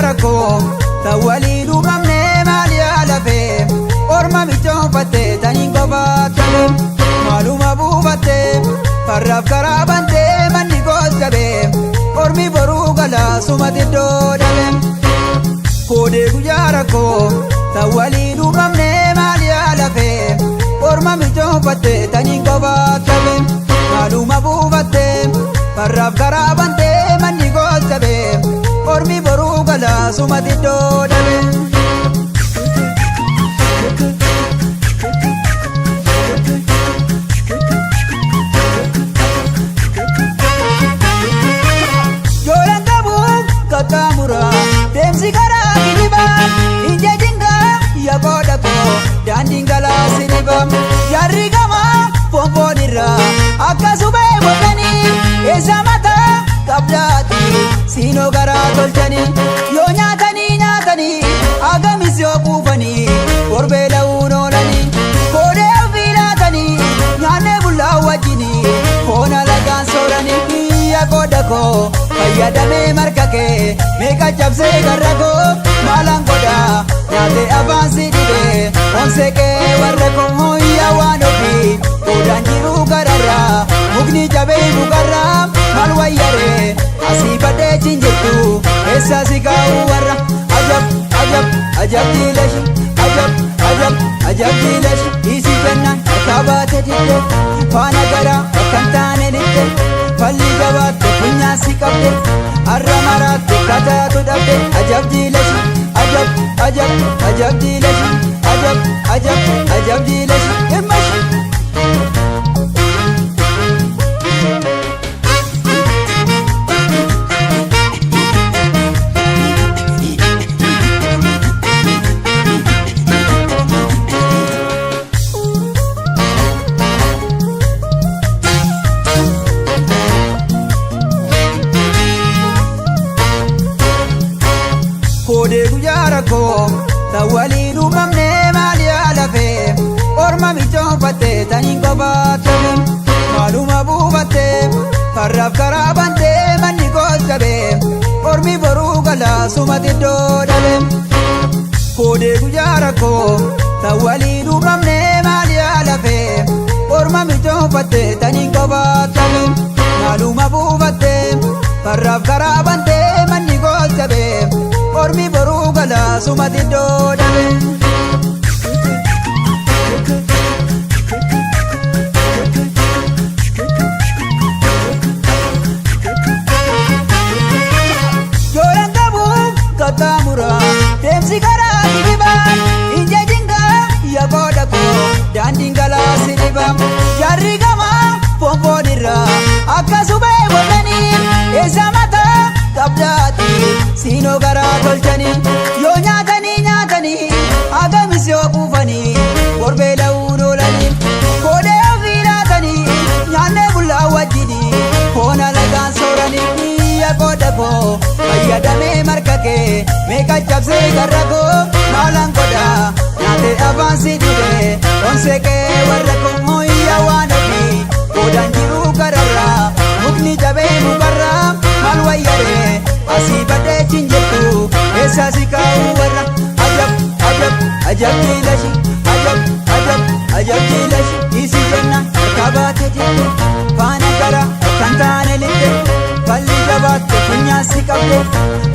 rako tawali dumamne mali alafe orma bichon fatte tanin gobatale maluma bubate farraf karabante manni gosabe ormi boru gala sumati dodale kode guyara ko tawali dumamne mali alafe orma bichon fatte tanin gobatale maluma bubate farraf karabante manni gosabe ormi boru gala sumati dodale Katamura demsi kara kiniba inje jinga ya koda ko dandingala siniba yarri gama pompodira akasube botani esamata kabdati sino gara tolchani yo nyatani agamisyo kufani korbela unolani kode afilatani nyane bulla wajini kona lagan sorani ya koda ko ayadame markake meka jabse garrago malangoda nyate avansi dibe onseke warreko moya wanofi kodanjiru garara mugni jabe bugarra malwayare asibade chinjitu esa sikau warra ajab dileshi ajab dileshi isi benna kabate dide fana gara kantane dide falli gabat punya sikapde arramarat kata tu dabde ajab dileshi ajab dileshi ajab dileshi emash kode guyara ko tawali dumamne mali alafe orma bichon fatte tanin gobatale maluma bubate farraf karabante manni gosabe ormi boru gala sumati dodale kode guyara ko tawali dumamne mali alafe orma bichon fatte tanin gobatale maluma bubate farraf karabante manni gosabe ormi boru gala sumati dodale joran tabu katamura demsi kara kiniba inje jinga ya koda ko dandingala siniba yarri gama pompodira akasube botani esamata kabdati sino gara tolchani yo nyatani agamisyo kufani korbela unolani kode afilatani nyane bulla wajini kona lagan sorani ya koda ko ayadame markake meka jabse garrago malangoda nyate avansi dibe onseke warrako moya wanofi kodanjiru garara mugni jabe mugarra malwayare asibade chinjetu esa sikau warra ajab dileshi ajab dileshi isi jenna kabate dide fana gara kantane lide falli jabat punya sikabde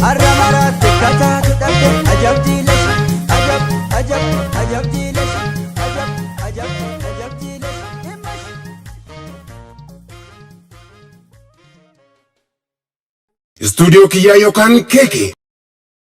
arramarat kata tu dabde ajab dileshi ajab dileshi ajab dileshi Studio Kiyayokan Keke.